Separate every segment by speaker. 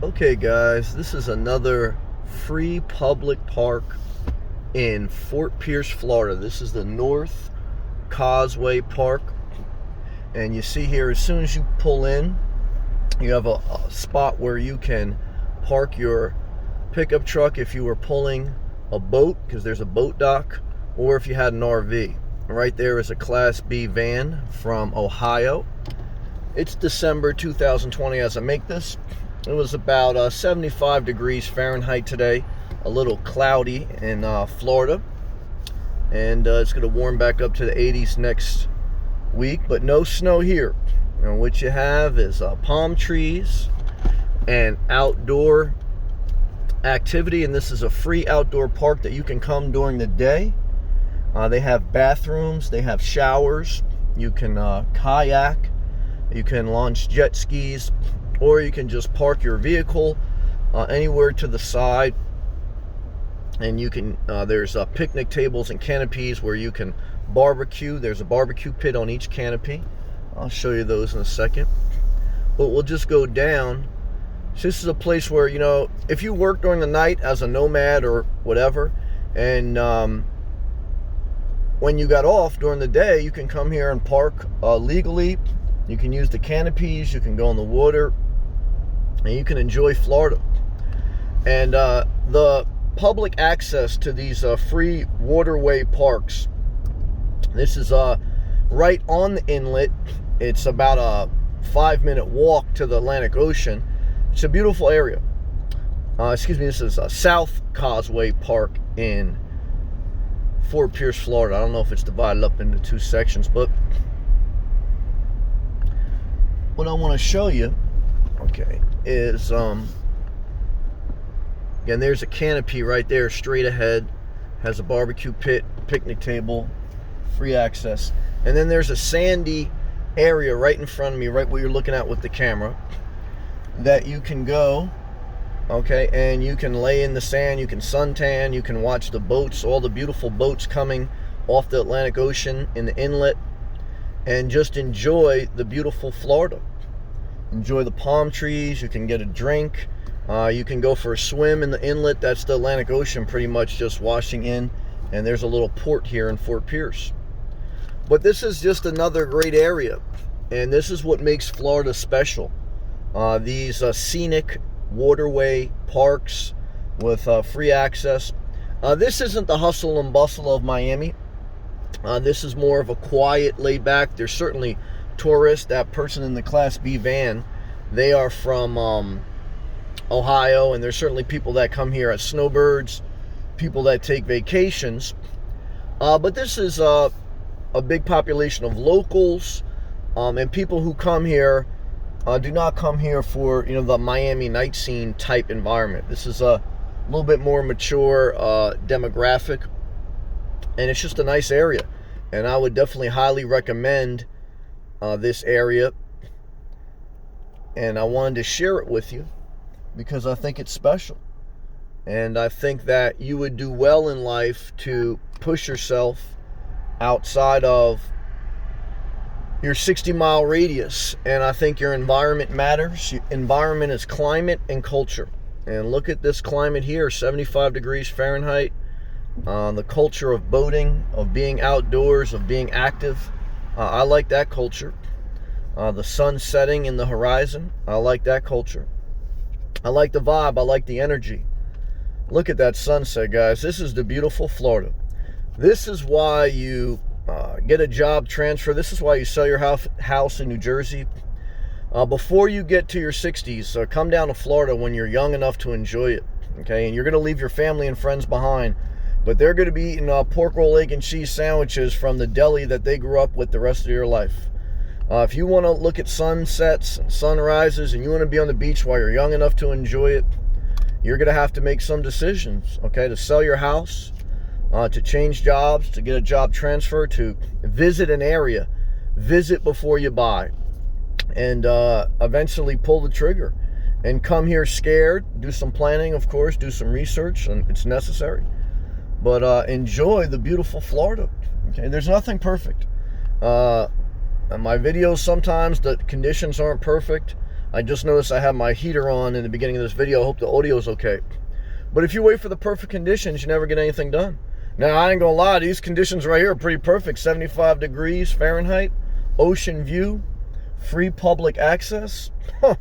Speaker 1: Okay guys, this is another free public park in Fort Pierce, Florida. This is the North Causeway Park. And you see here, as soon as you pull in, you have a spot where you can park your pickup truck if you were pulling a boat, because there's a boat dock, or if you had an RV. Right there is a Class B van from Ohio. It's December 2020 as I make this. It was about 75 degrees Fahrenheit today, a little cloudy in Florida, and it's going to warm back up to the 80s next week, but no snow here. And what you have is palm trees and outdoor activity, and this is a free outdoor park that you can come during the day. They have bathrooms, they have showers, you can kayak, you can launch jet skis, or you can just park your vehicle anywhere to the side, and you can there's picnic tables and canopies where you can barbecue. There's a barbecue pit on each canopy. I'll show you those in a second, but we'll just go down. So this is a place where, you know, if you work during the night as a nomad or whatever, and when you got off during the day, you can come here and park legally. You can use the canopies, you can go in the water, and you can enjoy Florida. And the public access to these free waterway parks, this is right on the inlet. It's about a 5-minute walk to the Atlantic Ocean. It's a beautiful area. This is South Causeway Park in Fort Pierce, Florida. I don't know if it's divided up into two sections, but what I want to show you, okay, is again, there's a canopy right there straight ahead, has a barbecue pit, picnic table, free access, and then there's a sandy area right in front of me, right where you're looking at with the camera, that you can go, okay, and you can lay in the sand, you can suntan, you can watch the boats, all the beautiful boats coming off the Atlantic Ocean in the inlet, and just enjoy the beautiful Florida. Enjoy the palm trees. You can get a drink. You can go for a swim in the inlet. That's the Atlantic Ocean pretty much just washing in, and there's a little port here in Fort Pierce. But this is just another great area, and this is what makes Florida special. These scenic waterway parks with free access. This isn't the hustle and bustle of Miami. This is more of a quiet, laid back. There's certainly tourists. That person in the Class B van, they are from Ohio, and there's certainly people that come here as snowbirds, people that take vacations. But this is a big population of locals, and people who come here do not come here for, you know, the Miami night scene type environment. This is a little bit more mature demographic, and it's just a nice area, and I would definitely highly recommend this area, and I wanted to share it with you because I think it's special, and I think that you would do well in life to push yourself outside of your 60-mile radius. And I think your environment matters. Your environment is climate and culture, and look at this climate here, 75 degrees Fahrenheit. The culture of boating, of being outdoors, of being active, I like that culture. The sun setting in the horizon, I like that culture. I like the vibe, I like the energy. Look at that sunset, guys. This is the beautiful Florida. This is why you get a job transfer. This is why you sell your house in New Jersey. Before you get to your 60s, come down to Florida when you're young enough to enjoy it. Okay, and you're going to leave your family and friends behind, but they're going to be eating pork roll, egg, and cheese sandwiches from the deli that they grew up with the rest of your life. If you want to look at sunsets and sunrises, and you want to be on the beach while you're young enough to enjoy it, you're going to have to make some decisions, okay, to sell your house, to change jobs, to get a job transfer, to visit an area, visit before you buy, and eventually pull the trigger and come here scared. Do some planning, of course, do some research, and it's necessary, but enjoy the beautiful Florida. Okay, there's nothing perfect. In my videos, sometimes the conditions aren't perfect. I just noticed I have my heater on in the beginning of this video. I hope the audio is okay. But if you wait for the perfect conditions, you never get anything done. Now, I ain't gonna lie, these conditions right here are pretty perfect. 75 degrees Fahrenheit, ocean view, free public access. Huh.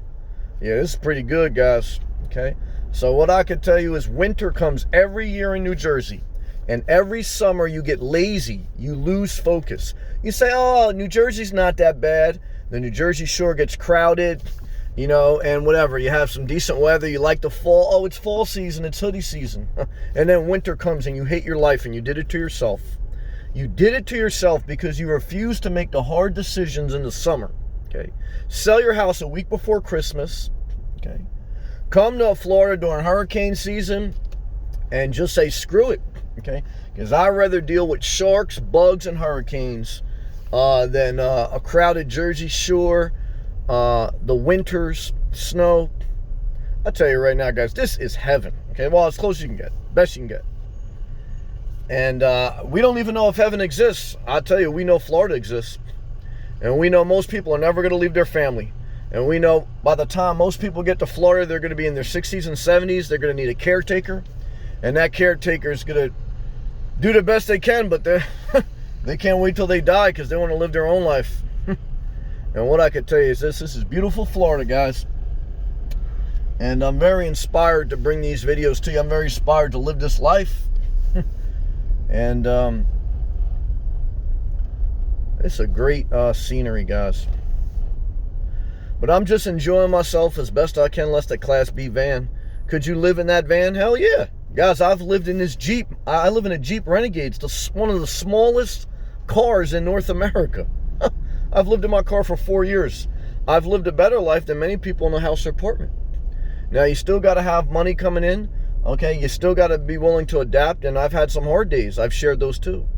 Speaker 1: Yeah, this is pretty good, guys. Okay, so what I could tell you is winter comes every year in New Jersey. And every summer you get lazy, you lose focus. You say, oh, New Jersey's not that bad. The New Jersey shore gets crowded, you know, and whatever. You have some decent weather, you like the fall. Oh, it's fall season, it's hoodie season. And then winter comes and you hate your life, and you did it to yourself. You did it to yourself because you refused to make the hard decisions in the summer, okay? Sell your house a week before Christmas, okay? Come to Florida during hurricane season and just say, screw it. Okay, because I'd rather deal with sharks, bugs, and hurricanes than a crowded Jersey shore, the winters, snow. I'll tell you right now, guys, this is heaven. Okay, well, as close as you can get, best you can get. And we don't even know if heaven exists. I'll tell you, we know Florida exists. And we know most people are never going to leave their family. And we know by the time most people get to Florida, they're going to be in their 60s and 70s. They're going to need a caretaker. And that caretaker is going to do the best they can, but they can't wait till they die because they want to live their own life. And what I could tell you is this is beautiful Florida, guys. And I'm very inspired to bring these videos to you. I'm very inspired to live this life. And it's a great scenery, guys. But I'm just enjoying myself as best I can, unless the Class B van. Could you live in that van? Hell yeah. Guys, I've lived in this Jeep. I live in a Jeep Renegade. It's one of the smallest cars in North America. I've lived in my car for 4 years. I've lived a better life than many people in a house or apartment. Now, you still got to have money coming in. Okay, you still got to be willing to adapt. And I've had some hard days. I've shared those too.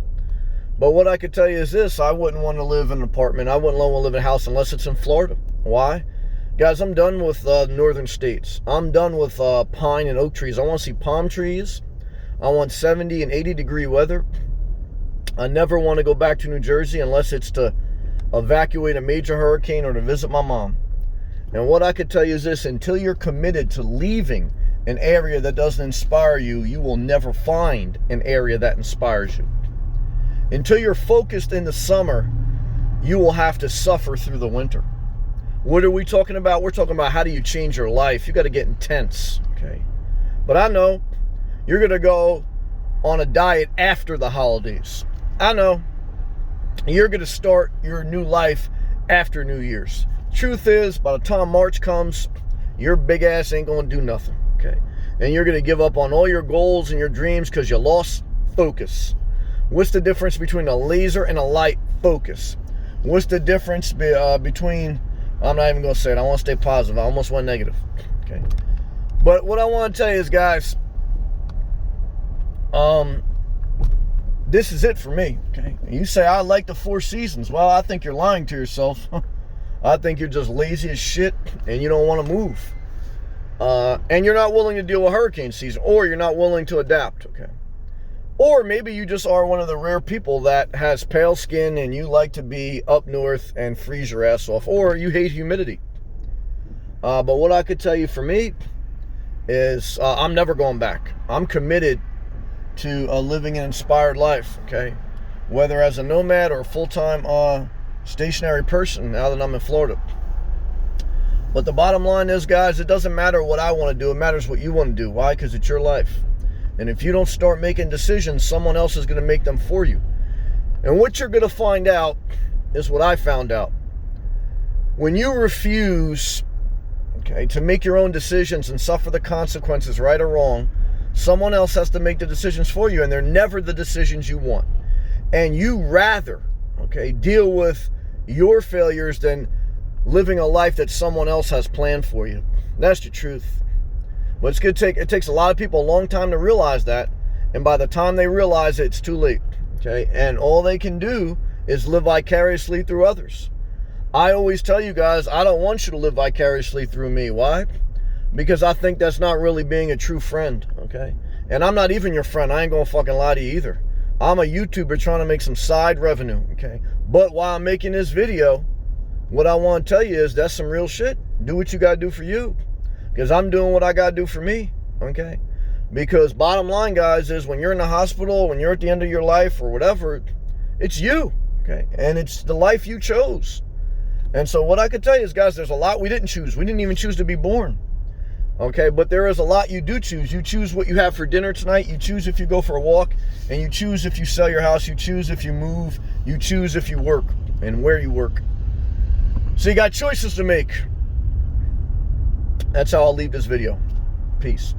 Speaker 1: But what I could tell you is this. I wouldn't want to live in an apartment. I wouldn't want to live in a house unless it's in Florida. Why? Guys, I'm done with northern states. I'm done with pine and oak trees. I want to see palm trees. I want 70 and 80 degree weather. I never want to go back to New Jersey unless it's to evacuate a major hurricane or to visit my mom. And what I could tell you is this. Until you're committed to leaving an area that doesn't inspire you, you will never find an area that inspires you. Until you're focused in the summer, you will have to suffer through the winter. What are we talking about? We're talking about how do you change your life. You got to get intense, okay? But I know you're going to go on a diet after the holidays. I know you're going to start your new life after New Year's. Truth is, by the time March comes, your big ass ain't going to do nothing, okay? And you're going to give up on all your goals and your dreams because you lost focus. What's the difference between a laser and a light? Focus. What's the difference between... I'm not even going to say it. I want to stay positive. I almost went negative. Okay. But what I want to tell you is, guys, this is it for me. Okay. You say, I like the 4 seasons. Well, I think you're lying to yourself. I think you're just lazy as shit and you don't want to move. And you're not willing to deal with hurricane season, or you're not willing to adapt. Okay. Or maybe you just are one of the rare people that has pale skin and you like to be up north and freeze your ass off. Or you hate humidity. But what I could tell you for me is I'm never going back. I'm committed to living an inspired life, okay? Whether as a nomad or a full-time stationary person now that I'm in Florida. But the bottom line is, guys, it doesn't matter what I want to do. It matters what you want to do. Why? Because it's your life. And if you don't start making decisions, someone else is going to make them for you. And what you're going to find out is what I found out. When you refuse, okay, to make your own decisions and suffer the consequences, right or wrong, someone else has to make the decisions for you, and they're never the decisions you want. And you rather, okay, deal with your failures than living a life that someone else has planned for you. That's the truth. But it takes a lot of people a long time to realize that. And by the time they realize it, it's too late. Okay? And all they can do is live vicariously through others. I always tell you guys, I don't want you to live vicariously through me. Why? Because I think that's not really being a true friend. Okay? And I'm not even your friend. I ain't gonna fucking lie to you either. I'm a YouTuber trying to make some side revenue. Okay? But while I'm making this video, what I want to tell you is that's some real shit. Do what you got to do for you. Because I'm doing what I got to do for me. Okay? Because bottom line, guys, is when you're in the hospital, when you're at the end of your life or whatever, it's you. Okay? And it's the life you chose. And so what I could tell you is, guys, there's a lot we didn't choose. We didn't even choose to be born. Okay, but there is a lot you do choose. You choose what you have for dinner tonight. You choose if you go for a walk. And you choose if you sell your house. You choose if you move. You choose if you work and where you work. So you got choices to make. That's how I'll leave this video. Peace.